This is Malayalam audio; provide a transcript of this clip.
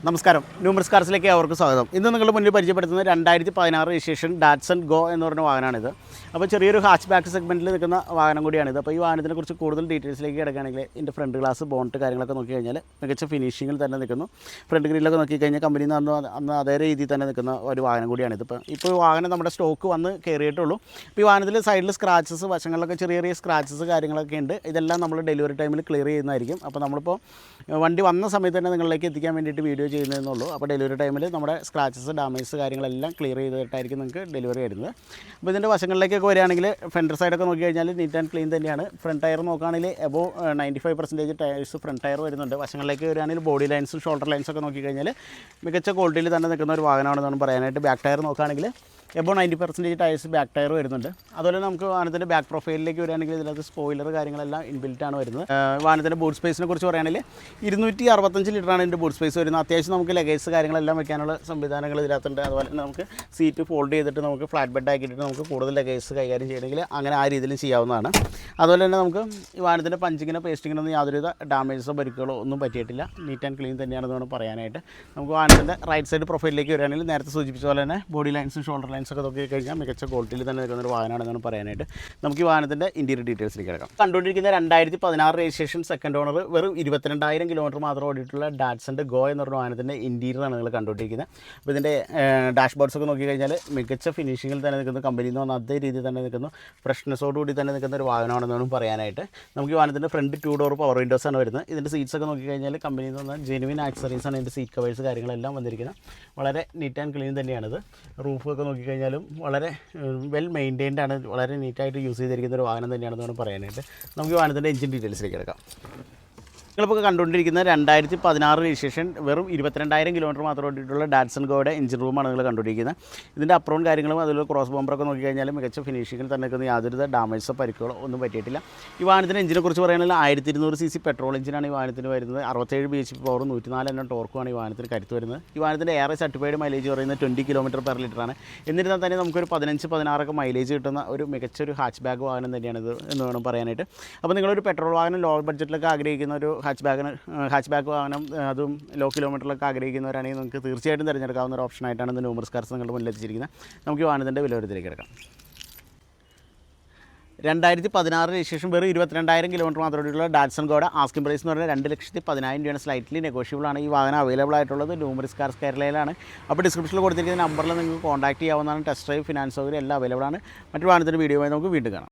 നമസ്കാരം, ന്യൂമർസ് കാർസിലേക്ക് അവർക്ക് സ്വാഗതം. ഇന്ന് നിങ്ങളുടെ മുന്നിൽ പരിചയപ്പെടുത്തുന്നത് 2016 രജിസ്ട്രേഷൻ ഡാറ്റ്സൺ ഗോ എന്ന് പറഞ്ഞ വാഹനമാണിത്. അപ്പോൾ ചെറിയൊരു ഹാച്ച് ബാക്ക് സെഗ്മെൻറ്റിൽ നിൽക്കുന്ന വാഹനം കൂടിയാണിത്. അപ്പോൾ ഈ വാഹനത്തിനെക്കുറിച്ച് കൂടുതൽ ഡീറ്റെയിൽസിലേക്ക് കിടക്കുകയാണെങ്കിൽ ഇതിൻ്റെ ഫ്രണ്ട് ഗ്ലാസ്, ബോണ്ട് കാര്യങ്ങളൊക്കെ നോക്കി കഴിഞ്ഞാൽ മികച്ച ഫിനിഷിങ്ങിൽ തന്നെ നിൽക്കുന്നു. ഫ്രണ്ട് ഗ്രില്ലൊക്കെ നോക്കിക്കഴിഞ്ഞാൽ കമ്പനിയിൽ നിന്ന് അന്ന് അതേ രീതിയിൽ തന്നെ നിൽക്കുന്ന ഒരു വാഹനം കൂടിയാണിത്. ഇപ്പോൾ വാഹനം നമ്മുടെ സ്റ്റോക്ക് വന്ന് കയറിയിട്ടുള്ളൂ. ഇപ്പോൾ ഈ വാഹനത്തിൽ സൈഡിൽ സ്ക്രാച്ചസ്, വശങ്ങളിലൊക്കെ ചെറിയ ചെറിയ സ്ക്രാച്ചസ് കാര്യങ്ങളൊക്കെ ഉണ്ട്. ഇതെല്ലാം നമ്മൾ ഡെലിവറി ടൈമിൽ ക്ലിയർ ചെയ്യുന്നതായിരിക്കും. അപ്പോൾ നമ്മളിപ്പോൾ വണ്ടി വന്ന സമയത്ത് തന്നെ നിങ്ങളിലേക്ക് എത്തിക്കാൻ വേണ്ടിയിട്ട് വീഡിയോ ചെയ്യുന്നതെന്നുള്ളൂ. അപ്പോൾ ഡെലിവറി ടൈമിൽ നമ്മുടെ സ്ക്രാച്ചസ്, ഡാമേജസ് കാര്യങ്ങളെല്ലാം ക്ലിയർ ചെയ്തിട്ടായിരിക്കും നിങ്ങൾക്ക് ഡെലിവറി വരുന്നത്. അപ്പോൾ ഇതിൻ്റെ വശങ്ങളിലേക്കൊക്കെ വരികയാണെങ്കിൽ ഫ്രണ്ട് സൈഡൊക്കെ നോക്കി കഴിഞ്ഞാൽ നീറ്റ് ആൻഡ് ക്ലീൻ തന്നെയാണ്. ഫ്രണ്ട് ടയർ നോക്കുകയാണെങ്കിൽ എബോ 95% ടയേഴ്സ് ഫ്രണ്ട് ടയർ വരുന്നുണ്ട്. വശങ്ങളിലേക്ക് വരികയാണെങ്കിൽ ബോഡി ലൈൻസും ഷോൾഡർ ലൈൻസൊക്കെ നോക്കിക്കഴിഞ്ഞാൽ മികച്ച ക്വാളിറ്റിയിൽ തന്നെ നിൽക്കുന്ന ഒരു വാഹനമാണെന്നാണ് പറയാനായിട്ട്. ബാക്ക് ടയർ നോക്കുകയാണെങ്കിൽ എബോ 90% ടയേഴ്സ് ബാക്ക് ടയർ വരുന്നുണ്ട്. അതുപോലെ നമുക്ക് വാഹനത്തിൻ്റെ ബാക്ക് പ്രൊഫൈലിലേക്ക് വരികയാണെങ്കിൽ ഇതിനകത്ത് സ്പോയിലർ കാര്യങ്ങളെല്ലാം ഇൻബിൽറ്റാണ് വരുന്നത്. വാഹനത്തിൻ്റെ ബൂട്ട് സ്പേസിനെ കുറിച്ച് പറയുകയാണെങ്കിൽ 265 ലിറ്ററാണ് ഇതിൻ്റെ ബൂട്ട് സ്പേസ് വരുന്നത്. അത്യാവശ്യം നമുക്ക് ലഗേജ് കാര്യങ്ങളെല്ലാം വെക്കാനുള്ള സംവിധാനങ്ങൾ ഇതിനകത്തുണ്ട്. അതുപോലെ തന്നെ നമുക്ക് സീറ്റ് ഫോൾഡ് ചെയ്തിട്ട് നമുക്ക് ഫ്ലാറ്റ് ബെഡ് ആക്കിയിട്ട് നമുക്ക് കൂടുതൽ ലഗേജ് കൈകാര്യം ചെയ്യണമെങ്കിൽ അങ്ങനെ ആ രീതിയിലും ചെയ്യാവുന്നതാണ്. അതുപോലെ തന്നെ നമുക്ക് ഈ വാഹനത്തിൻ്റെ പഞ്ചിങ്ങിനോ പേസ്റ്റിങ്ങിനൊന്നും യാതൊരുവിധ ഡാമേജസോ പരിക്കുകളോ ഒന്നും പറ്റിയിട്ടില്ല. നീറ്റ് ആൻഡ് ക്ലീൻ തന്നെയാണെന്ന് വേണം പറയാനായിട്ട്. നമുക്ക് വാഹനത്തിൻ്റെ റൈറ്റ് സൈഡ് പ്രൊഫൈലിലേക്ക് വരികയാണെങ്കിൽ നേരത്തെ സൂചിപ്പിച്ച പോലെ തന്നെ ബോഡി ലൈൻസും ഷോൾഡർ ലൈൻസൊക്കെ നോക്കി കഴിഞ്ഞാൽ മികച്ച ക്വാളിറ്റിയിൽ തന്നെ നിൽക്കുന്ന ഒരു വാഹനമാണെന്നാണ് പറയാനായിട്ട്. നമുക്ക് ഈ വാഹനത്തിൻ്റെ ഇൻറ്റീരിയർ ഡീറ്റെയിൽസിലേക്ക് കിടക്കാം. കണ്ടുകൊണ്ടിരിക്കുന്ന 2016 രജിസ്ട്രേഷൻ സെക്കൻഡ് ഓണർ വെറും 22,000 കിലോമീറ്റർ മാത്രം ഓടിയിട്ടുള്ള ഡാറ്റ്സൻ്റെ ഗോ എന്ന് പറഞ്ഞ വാഹനത്തിൻ്റെ ഇൻറ്റീരിയറാണ് നിങ്ങൾ കണ്ടുകൊണ്ടിരിക്കുന്നത്. അപ്പോൾ ഇതിൻ്റെ ഡാഷ്ബോർഡ്സൊക്കെ നോക്കി കഴിഞ്ഞാൽ മികച്ച ഫിനിഷിങ്ങിൽ തന്നെ നിൽക്കുന്നു. കമ്പനിയിൽ നിന്ന് അതേ രീതിയിൽ തന്നെ നിൽക്കുന്നു. ഫ്രഷ്നെസ്സോടുകൂടി തന്നെ നിൽക്കുന്ന ഒരു വാഹനമാണെന്ന് പറയാനായിട്ട്. നമുക്ക് ഈ വാഹനത്തിൻ്റെ ഫ്രണ്ട് 2 ഡോർ പവർ വിൻഡോസാണ് വരുന്നത്. ഇതിൻ്റെ സീറ്റ്സൊക്കെ നോക്കി കഴിഞ്ഞാൽ കമ്പനിയിൽ നിന്ന് ജെനുവിൻ ആക്സറീസാണ് ഇതിൻ്റെ സീറ്റ് കവേഴ്സ് കാര്യങ്ങളെല്ലാം വന്നിരിക്കുന്നത്. വളരെ നീറ്റ് ആൻഡ് ക്ലീൻ തന്നെയാണിത്. റൂഫൊക്കെ നോക്കിക്കഴിഞ്ഞാലും വളരെ വെൽ മെയിൻറ്റൈൻഡ് ആണ്. വളരെ നീറ്റായിട്ട് യൂസ് ചെയ്തിരിക്കുന്ന ഒരു വാഹനം തന്നെയാണെന്ന് പറയാനായിട്ട്. നമുക്ക് ഈ വാഹനത്തിൻ്റെ എഞ്ചിൻ ഡീറ്റെയിൽസിലേക്ക് എടുക്കാം. നിങ്ങളിപ്പോൾ കണ്ടുകൊണ്ടിരിക്കുന്ന 2016 രജിസ്ട്രേഷൻ വെറും 22,000 കിലോമീറ്റർ മാത്രം ഓടിയിട്ടുള്ള ഡാറ്റ്സൺ ഗോയുടെ എഞ്ചിൻ റൂമാണ് നിങ്ങൾ കണ്ടുകൊണ്ടിരിക്കുന്നത്. ഇതിൻ്റെ അപ്രോൺ കാര്യങ്ങളും അതുപോലെ ക്രോസ് ബോംബറൊക്കെ നോക്കിക്കഴിഞ്ഞാൽ മികച്ച ഫിനിഷിങ്ങിൽ തന്നെ നിൽക്കുന്ന യാതൊരു ഡാമേജോ പരിക്കുകളോ ഒന്നും പറ്റിയിട്ടില്ല. ഈ വാഹനത്തിൻ്റെ എഞ്ചിനെ കുറിച്ച് പറയുകയാണെങ്കിൽ 1200 cc പെട്രോൾ എഞ്ചിനാണ് ഈ വാഹനത്തിന് വരുന്നത്. 67 bhp പവറും 104 Nm ടോർക്കുമാണ് ഈ വാഹനത്തിന് കരുത്ത് വരുന്നത്. ഈ വാഹനത്തിൻ്റെ ഏറെ സർട്ടിഫൈഡ് മൈലേജ് പറയുന്നത് 20 km/ലിറ്ററാണ്. എന്നിരുന്നാൽ തന്നെ നമുക്കൊരു 15-16 മൈലേജ് കിട്ടുന്ന ഒരു മികച്ചൊരു ഹാച്ച് ബാഗ് വാഹനം തന്നെയാണിത് എന്ന് വേണം പറയാനായിട്ട്. അപ്പോൾ നിങ്ങളൊരു പെട്രോൾ വാഹനം ലോ ബഡ്ജറ്റിലൊക്കെ ആഗ്രഹിക്കുന്ന ഒരു ഹാച്ച് ബാക്ക് വാഹനം, അതും ലോ കിലോമീറ്ററിലൊക്കെ ആഗ്രഹിക്കുന്നവരാണെങ്കിൽ നിങ്ങൾക്ക് തീർച്ചയായിട്ടും തിരഞ്ഞെടുക്കാവുന്ന ഒരു ഓപ്ഷനായിട്ടാണ് ഇന്ന് ന്യൂമർസ് കാർസ് നിങ്ങളുടെ മുന്നിൽ എത്തിച്ചിരിക്കുന്നത്. നമുക്ക് ഈ വാഹനത്തിൻ്റെ വിലവരത്തിലേക്ക് കിടക്കാം. 2016 രജിസ്ട്രേഷൻ വെറും 22,000 കിലോമീറ്റർ മാത്രമുള്ള ഡാറ്റ്സൺ ഗോയുടെ ആസ്കിംഗ് പ്രൈസ് എന്ന് പറഞ്ഞാൽ 2,10,000 രൂപയാണ്. സ്ലൈറ്റ്ലി നെഗോഷ്യബിൾ ആണ്. ഈ വാഹനം അവൈലബിൾ ആയിട്ടുള്ളത് ന്യൂമർസ് കാർസ് കേരളയിലാണ്. അപ്പോൾ ഡിസ്ക്രിപ്ഷനിൽ കൊടുത്തിരിക്കുന്ന നമ്പറിൽ നിങ്ങൾക്ക് കോൺടാക്ട് ചെയ്യാവുന്നതാണ്. ടെസ്റ്റ് ഡ്രൈവ്, ഫിനാൻസ് സൗകര്യം എല്ലാം അവൈലബിൾ ആണ്. മറ്റൊരു വാഹനത്തിൻ്റെ വീഡിയോയുമായി നമുക്ക് വീണ്ടും കാണാം.